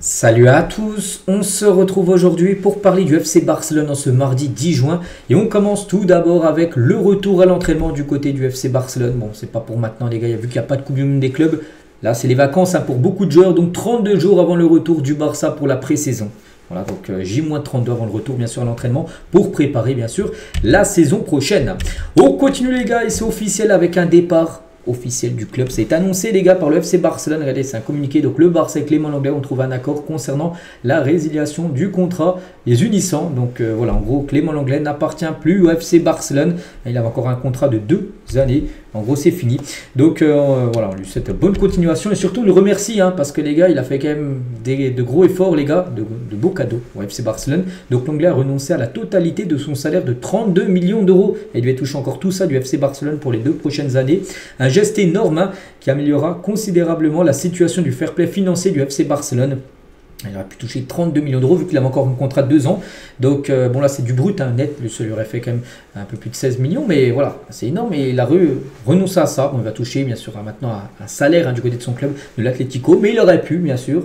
Salut à tous, on se retrouve aujourd'hui pour parler du FC Barcelone en ce mardi 10 juin et on commence tout d'abord avec le retour à l'entraînement du côté du FC Barcelone. Bon, c'est pas pour maintenant les gars, vu qu'il n'y a pas de Coupe du Monde des clubs, là c'est les vacances pour beaucoup de joueurs, donc 32 jours avant le retour du Barça pour la pré-saison. Voilà, donc J-32 avant le retour bien sûr à l'entraînement pour préparer bien sûr la saison prochaine. On continue les gars et c'est officiel avec un départ officiel du club. C'est annoncé les gars par le FC Barcelone. Regardez, c'est un communiqué. Donc le Barça et Clément Lenglet ont trouvé un accord concernant la résiliation du contrat les unissant. Donc voilà, en gros Clément Lenglet n'appartient plus au FC Barcelone. Il avait encore un contrat de 2 années. En gros c'est fini. Donc voilà, on lui souhaite bonne continuation et surtout on le remercie parce que les gars il a fait quand même de gros efforts les gars, de beaux cadeaux au FC Barcelone. Donc Lenglet a renoncé à la totalité de son salaire de 32 millions d'euros. Et il devait toucher encore tout ça du FC Barcelone pour les 2 prochaines années. Un geste énorme qui améliorera considérablement la situation du fair play financier du FC Barcelone. Il aurait pu toucher 32 millions d'euros vu qu'il avait encore un contrat de 2 ans. Donc bon là c'est du brut net, ça lui aurait fait quand même un peu plus de 16 millions. Mais voilà, c'est énorme et il a renoncé à ça. Bon, il va toucher bien sûr maintenant un salaire du côté de son club de l'Atlético. Mais il aurait pu bien sûr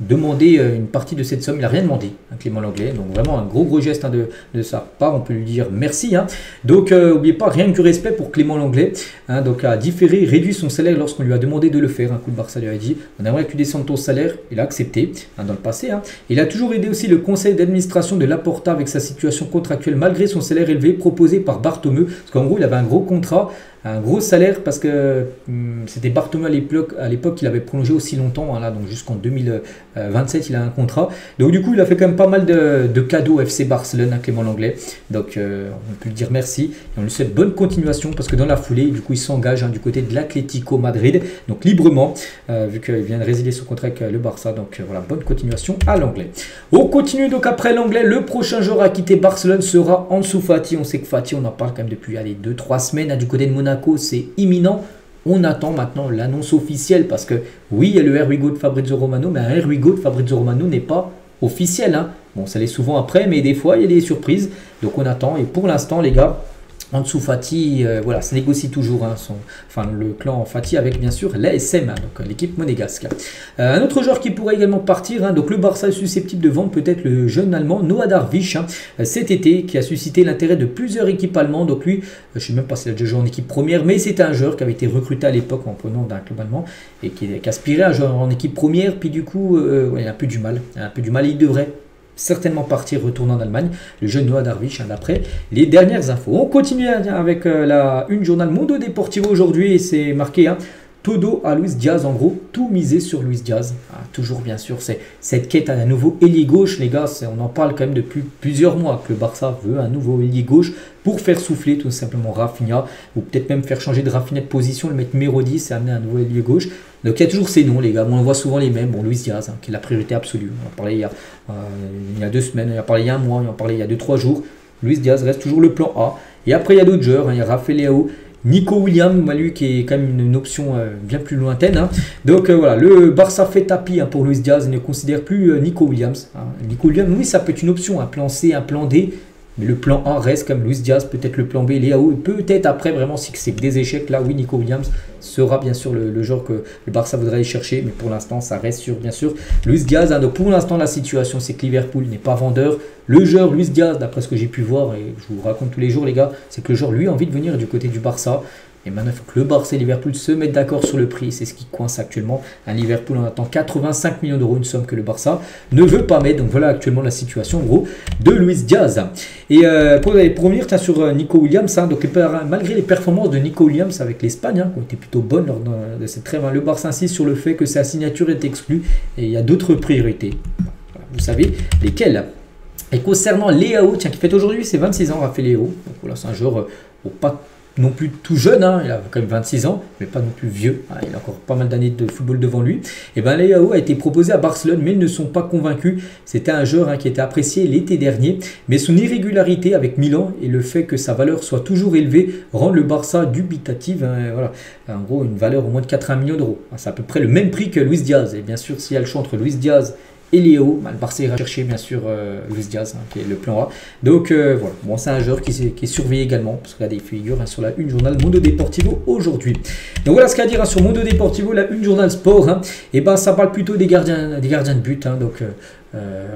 demander une partie de cette somme. Il n'a rien demandé Clément Lenglet. Donc vraiment un gros geste de sa part. On peut lui dire merci. Donc n'oubliez pas, rien que du respect pour Clément Lenglet. Donc a différé, réduit son salaire lorsqu'on lui a demandé de le faire. Un coup de Barça lui a dit on aimerait que tu descendes ton salaire. Il a accepté dans le passé. Il a toujours aidé aussi le conseil d'administration de Laporta avec sa situation contractuelle malgré son salaire élevé proposé par Bartomeu. Parce qu'en gros il avait un gros contrat, un gros salaire parce que c'était Bartomeu à l'époque qu'il avait prolongé aussi longtemps, donc jusqu'en 2027 il a un contrat. Donc du coup il a fait quand même pas mal de cadeaux au FC Barcelone Clément Lenglet. Donc on peut lui dire merci et on lui souhaite bonne continuation parce que dans la foulée du coup il s'engage du côté de l'Atlético Madrid, donc librement vu qu'il vient de résilier son contrat avec le Barça. Donc voilà, bonne continuation à Lenglet. On continue donc après Lenglet, le prochain joueur à quitter Barcelone sera Ansu Fati. On sait que Fati on en parle quand même depuis 2-3 semaines du côté de Monaco. C'est imminent. On attend maintenant l'annonce officielle parce que oui, il y a le Here We Go de Fabrizio Romano, mais un Here We Go de Fabrizio Romano n'est pas officiel. Bon, ça l'est souvent après, mais des fois, il y a des surprises. Donc, on attend. Et pour l'instant, les gars, Ansu Fati, voilà, ça négocie toujours le clan Fati avec bien sûr l'ASM, donc l'équipe monégasque. Un autre joueur qui pourrait également partir, donc le Barça est susceptible de vendre peut-être le jeune allemand Noah Darwish cet été, qui a suscité l'intérêt de plusieurs équipes allemandes. Donc lui, je ne sais même pas s'il a déjà joué en équipe première, mais c'est un joueur qui avait été recruté à l'époque en provenant d'un club allemand et qui aspirait à jouer en équipe première. Puis du coup, il a un peu du mal, il devrait certainement partir, retourner en Allemagne, le jeune Noah Darwish d'après les dernières infos. On continue avec la une journal Mundo Deportivo aujourd'hui et c'est marqué todo à Luis Diaz, en gros, tout misé sur Luis Diaz. Toujours bien sûr, c'est cette quête à un nouveau ailier gauche, les gars, on en parle quand même depuis plusieurs mois que le Barça veut un nouveau ailier gauche pour faire souffler tout simplement Rafinha, ou peut-être même faire changer de Rafinha de position, le mettre numéro 10 et amener un nouveau ailier gauche. Donc il y a toujours ces noms les gars, on voit souvent les mêmes. Bon, Luis Diaz, qui est la priorité absolue. On en parlait il y a 2 semaines, on en parlait il y a un mois, on en parlait il y a 2-3 jours. Luis Diaz reste toujours le plan A. Et après il y a d'autres joueurs, il y a Rafael Leao, Nico Williams, lui qui est quand même une option bien plus lointaine. Donc voilà, le Barça fait tapis pour Luis Diaz, il ne considère plus Nico Williams. Nico Williams, oui, ça peut être une option, un plan C, un plan D. Mais le plan A reste comme Luis Diaz, peut-être le plan B, Leao, et peut-être après vraiment si c'est que des échecs, là oui, Nico Williams sera bien sûr le joueur que le Barça voudrait aller chercher, mais pour l'instant ça reste sur bien sûr Luis Diaz. Donc pour l'instant la situation c'est que Liverpool n'est pas vendeur. Le joueur Luis Diaz, d'après ce que j'ai pu voir, et je vous raconte tous les jours les gars, c'est que le joueur lui a envie de venir du côté du Barça. Et maintenant, il faut que le Barça et Liverpool se mettent d'accord sur le prix. C'est ce qui coince actuellement. Un Liverpool en attend 85 millions d'euros, une somme que le Barça ne veut pas mettre. Donc voilà actuellement la situation en gros de Luis Diaz. Et pour revenir sur Nico Williams, donc malgré les performances de Nico Williams avec l'Espagne, qui ont été plutôt bonnes lors de cette trêve, le Barça insiste sur le fait que sa signature est exclue et il y a d'autres priorités. Voilà, vous savez lesquelles. Et concernant Leao, qui fête aujourd'hui ses 26 ans, Rafael Leao. Donc voilà, c'est un joueur pas non plus tout jeune, il a quand même 26 ans, mais pas non plus vieux, il a encore pas mal d'années de football devant lui. Et bien Leao a été proposé à Barcelone, mais ils ne sont pas convaincus. C'était un joueur qui était apprécié l'été dernier, mais son irrégularité avec Milan et le fait que sa valeur soit toujours élevée rend le Barça dubitatif. Voilà. En gros, une valeur au moins de 80 millions d'euros. C'est à peu près le même prix que Luis Diaz. Et bien sûr, s'il y a le choix entre Luis Diaz et Léo. Le Barça ira chercher bien sûr Luis Diaz, qui est le plan A. Donc voilà, bon, c'est un joueur qui est surveillé également, parce qu'il y a des figures sur la une journal Mundo Deportivo aujourd'hui. Donc voilà ce qu'il y a à dire sur Mundo Deportivo, la une journal sport. Et ben ça parle plutôt des gardiens de but. Donc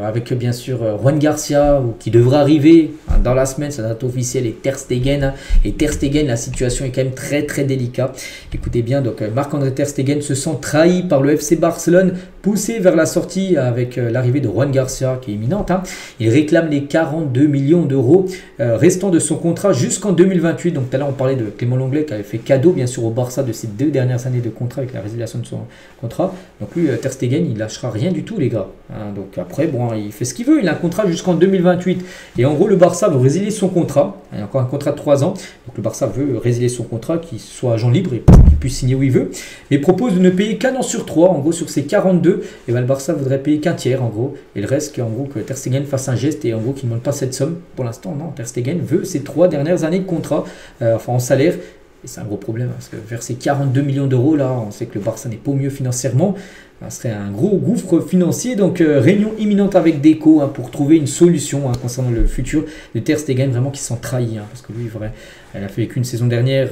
avec bien sûr Juan Garcia qui devra arriver dans la semaine, ça date officielle, et Ter Stegen. Et Ter Stegen, la situation est quand même très délicate. Écoutez bien, donc Marc-André Ter Stegen se sent trahi par le FC Barcelone, poussé vers la sortie avec l'arrivée de Juan Garcia qui est imminente. Il réclame les 42 millions d'euros restants de son contrat jusqu'en 2028. Donc tout à l'heure on parlait de Clément Lenglet qui avait fait cadeau bien sûr au Barça de ses 2 dernières années de contrat avec la résiliation de son contrat. Donc lui, Ter Stegen, il lâchera rien du tout les gars. Donc après, bon, il fait ce qu'il veut, il a un contrat jusqu'en 2028. Et en gros, le Barça veut résilier son contrat. Il y a encore un contrat de 3 ans. Donc le Barça veut résilier son contrat, qu'il soit agent libre et qu'il puisse signer où il veut. Mais propose de ne payer qu'un an sur 3. En gros, sur ces 42, et ben, le Barça voudrait payer qu'un tiers en gros. Et le reste, en gros, que Ter Stegen fasse un geste et en gros qu'il ne demande pas cette somme. Pour l'instant, non, Ter Stegen veut ses 3 dernières années de contrat, enfin en salaire. Et c'est un gros problème, parce que verser 42 millions d'euros, là, on sait que le Barça n'est pas au mieux financièrement. Ce serait un gros gouffre financier. Donc réunion imminente avec Deco pour trouver une solution concernant le futur de Ter Stegen, vraiment qui s'en trahit. Parce que lui, elle a fait qu'une saison dernière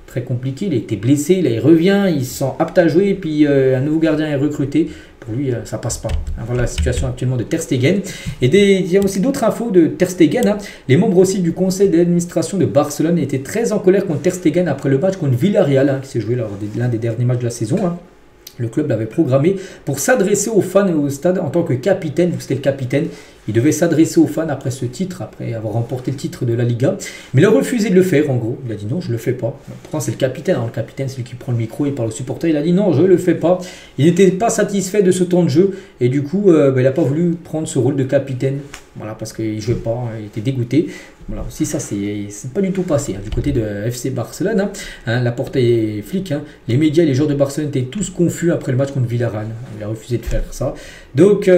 très compliquée. Il a été blessé, là il revient, il se sent apte à jouer. Et puis un nouveau gardien est recruté. Pour lui, ça passe pas. Voilà la situation actuellement de Ter Stegen. Et il y a aussi d'autres infos de Ter Stegen. Les membres aussi du conseil d'administration de Barcelone étaient très en colère contre Ter Stegen après le match contre Villarreal, qui s'est joué lors de l'un des derniers matchs de la saison. Le club l'avait programmé pour s'adresser aux fans et au stade en tant que capitaine, vu que c'était le capitaine. Il devait s'adresser aux fans après ce titre, après avoir remporté le titre de la Liga. Mais il a refusé de le faire, en gros. Il a dit non, je ne le fais pas. Pourtant, c'est le capitaine. Le capitaine, c'est lui qui prend le micro, il parle aux supporters. Il a dit non, je ne le fais pas. Il n'était pas satisfait de ce temps de jeu. Et du coup, il n'a pas voulu prendre ce rôle de capitaine. Voilà, parce qu'il ne jouait pas, il était dégoûté. Voilà, aussi ça, c'est pas du tout passé du côté de FC Barcelone. La porte est flic. Les médias et les joueurs de Barcelone étaient tous confus après le match contre Villarreal. Il a refusé de faire ça. Donc,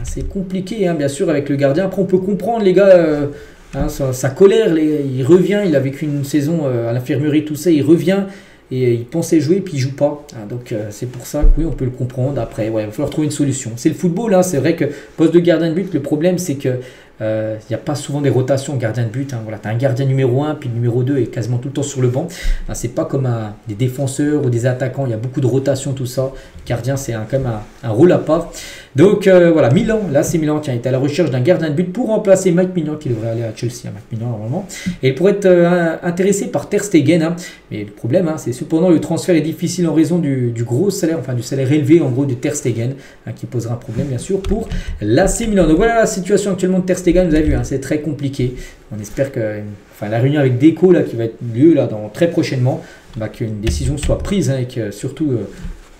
c'est compliqué, bien sûr, avec le gardien. Après, on peut comprendre, les gars, sa colère. Il revient, il a vécu une saison à l'infirmerie, tout ça. Il revient et il pensait jouer, puis il joue pas. Donc, c'est pour ça que oui, on peut le comprendre. Après, il va falloir trouver une solution. C'est le football. C'est vrai que poste de gardien de but, le problème, c'est que il n'y a pas souvent des rotations gardien de but. Voilà, tu as un gardien numéro 1, puis le numéro 2 est quasiment tout le temps sur le banc. C'est pas comme des défenseurs ou des attaquants, il y a beaucoup de rotation, tout ça. Le gardien, c'est quand même un rôle à part. Donc voilà, Milan, là c'est Milan qui est à la recherche d'un gardien de but pour remplacer Mike Maignan qui devrait aller à Chelsea, Mike Maignan normalement. Et il pourrait être intéressé par Ter Stegen. Mais le problème, c'est cependant le transfert est difficile en raison du gros salaire, enfin du salaire élevé en gros de Ter Stegen, qui posera un problème bien sûr pour l'AC Milan. Donc voilà la situation actuellement de Ter Stegen, vous avez vu, c'est très compliqué. On espère que la réunion avec Deco là, qui va être lieu là, très prochainement, qu'une décision soit prise et que surtout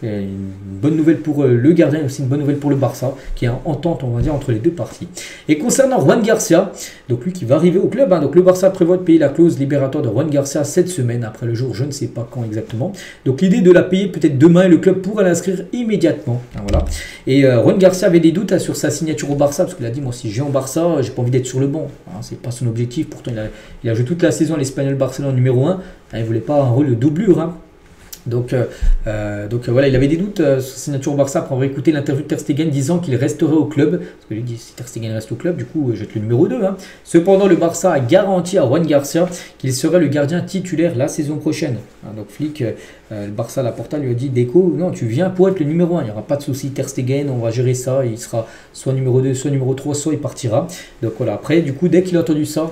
une bonne nouvelle pour le gardien et aussi une bonne nouvelle pour le Barça, qui est en entente, on va dire, entre les deux parties. Et concernant Juan Garcia, donc lui qui va arriver au club, donc le Barça prévoit de payer la clause libératoire de Juan Garcia cette semaine, après le jour, je ne sais pas quand exactement. Donc l'idée de la payer peut-être demain et le club pourra l'inscrire immédiatement. Voilà. Et Juan Garcia avait des doutes sur sa signature au Barça, parce qu'il a dit, moi si je viens au Barça, j'ai pas envie d'être sur le banc. C'est pas son objectif, pourtant il a joué toute la saison à l'Espagnol Barcelone numéro 1, il voulait pas un rôle de doublure. Donc voilà, il avait des doutes sur sa signature au Barça après avoir écouté l'interview de Ter Stegen disant qu'il resterait au club. Parce que lui dit si Ter Stegen reste au club, du coup je vais être le numéro 2. Cependant, le Barça a garanti à Juan Garcia qu'il serait le gardien titulaire la saison prochaine. Donc Flick, le Barça, la Porta lui a dit Deco, non, tu viens pour être le numéro 1, il n'y aura pas de souci. Ter Stegen, on va gérer ça, il sera soit numéro 2, soit numéro 3, soit il partira. Donc voilà, après, du coup, dès qu'il a entendu ça,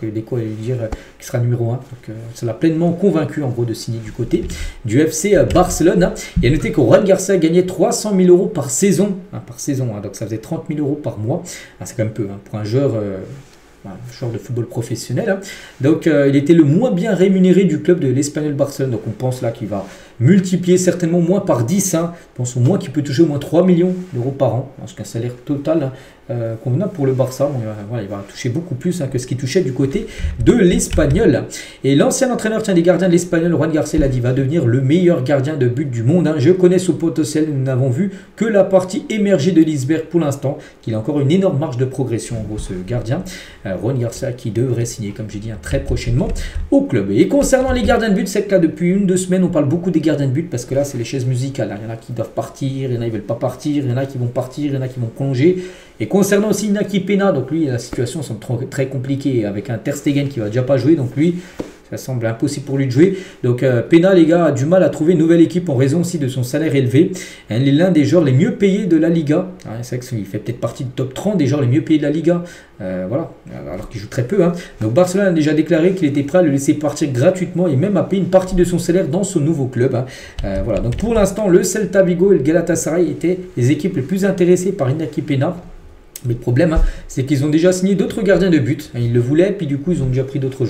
que Deco allait lui dire qu'il sera numéro 1, donc ça l'a pleinement convaincu en gros de signer du côté du FC Barcelone. Et à noter que Juan Garcia gagnait 300 000 euros par saison, donc ça faisait 30 000 euros par mois. C'est quand même peu pour un joueur de football professionnel. Donc il était le moins bien rémunéré du club de l'Espagnol Barcelone. Donc on pense là qu'il va multiplier certainement moins par 10. On pense au moins qu'il peut toucher au moins 3 millions d'euros par an. Parce qu'un salaire total convenable pour le Barça. Il va toucher beaucoup plus que ce qu'il touchait du côté de l'Espagnol. Et l'ancien entraîneur des gardiens de l'Espagnol, Juan Garcia, l'a dit, va devenir le meilleur gardien de but du monde. Je connais son potentiel, nous n'avons vu que la partie émergée de l'iceberg pour l'instant, qu'il a encore une énorme marge de progression en gros ce gardien. Juan Garcia qui devrait signer, comme j'ai dit, très prochainement au club. Et concernant les gardiens de but, c'est que là depuis 1-2 semaines, on parle beaucoup des gardiens gardiens de but parce que là, c'est les chaises musicales. Hein. Il y en a qui doivent partir, il y en a qui ne veulent pas partir, il y en a qui vont partir, il y en a qui vont prolonger. Et concernant aussi Inaki Peña, donc lui, la situation semble très compliquée avec un Ter Stegen qui va déjà pas jouer. Donc lui, ça semble impossible pour lui de jouer. Donc Peña, les gars, a du mal à trouver une nouvelle équipe en raison aussi de son salaire élevé. Il est l'un des joueurs les mieux payés de la Liga. C'est vrai qu'il fait peut-être partie du top 30 des joueurs les mieux payés de la Liga. Voilà, alors qu'il joue très peu. Hein. Donc Barcelone a déjà déclaré qu'il était prêt à le laisser partir gratuitement et même à payer une partie de son salaire dans son nouveau club. Hein. Voilà. Donc pour l'instant, le Celta Vigo et le Galatasaray étaient les équipes les plus intéressées par Inaki Peña. Mais le problème, hein, c'est qu'ils ont déjà signé d'autres gardiens de but. Ils le voulaient, puis du coup, ils ont déjà pris d'autres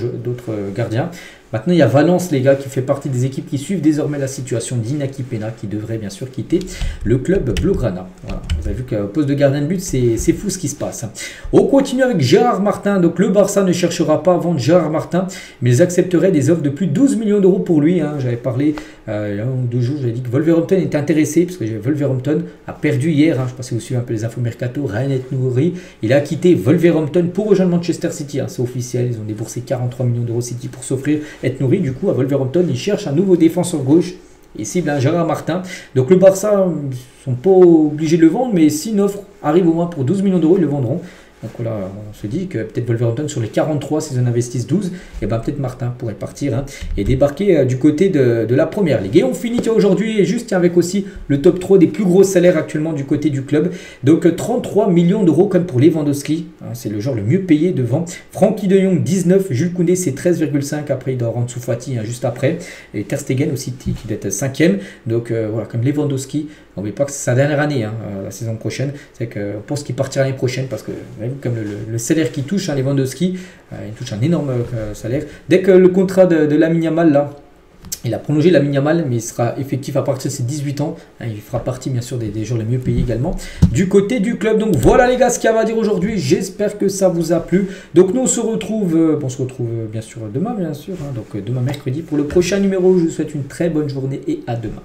gardiens. Maintenant, il y a Valence, les gars, qui fait partie des équipes qui suivent désormais la situation d'Inaki Peña, qui devrait bien sûr quitter le club Blaugrana. Voilà. Vous avez vu qu'au poste de gardien de but, c'est fou ce qui se passe. On continue avec Gérard Martin. Donc, le Barça ne cherchera pas à vendre Gérard Martin, mais ils accepteraient des offres de plus de 12 millions d'euros pour lui. Hein. J'avais parlé il y a 1 ou 2 jours, j'avais dit que Wolverhampton était intéressé, parce que Wolverhampton a perdu hier. Hein. Je ne sais pas si vous suivez un peu les infos mercato. Ryan Aït-Nouri, il a quitté Wolverhampton pour rejoindre Manchester City. Hein. C'est officiel, ils ont déboursé 43 millions d'euros City pour s'offrir Aït-Nouri. Du coup, à Wolverhampton, ils cherchent un nouveau défenseur gauche et cible un Gérard Martin. Donc le Barça, ils ne sont pas obligés de le vendre, mais si une offre arrive au moins pour 12 millions d'euros, ils le vendront. Donc là, on se dit que peut-être Wolverhampton sur les 43, s'ils en investissent 12, et ben peut-être Martin pourrait partir hein, et débarquer du côté de la première ligue. Et on finit aujourd'hui et juste avec aussi le top 3 des plus gros salaires actuellement du côté du club. Donc 33 millions d'euros comme pour Lewandowski, hein, c'est le joueur le mieux payé devant. Frankie de Jong 19, Jules Koundé c'est 13,5, après il doit rendre Fati hein, juste après. Et Ter Stegen aussi qui doit être 5e. Donc voilà, comme Lewandowski, n'oubliez pas que c'est sa dernière année, hein, la saison prochaine. C'est qu'on pense qu'il partira l'année prochaine parce que comme le salaire qu'il touche, hein, Lewandowski, il touche un énorme salaire. Dès que le contrat de Lamine Yamal, là, il a prolongé Lamine Yamal, mais il sera effectif à partir de ses 18 ans. Hein, il fera partie, bien sûr, des joueurs les mieux payés également du côté du club. Donc voilà, les gars, ce qu'il y a à dire aujourd'hui. J'espère que ça vous a plu. Donc nous, on se retrouve, bien sûr, demain, bien sûr. Hein, donc demain, mercredi, pour le prochain numéro. Je vous souhaite une très bonne journée et à demain.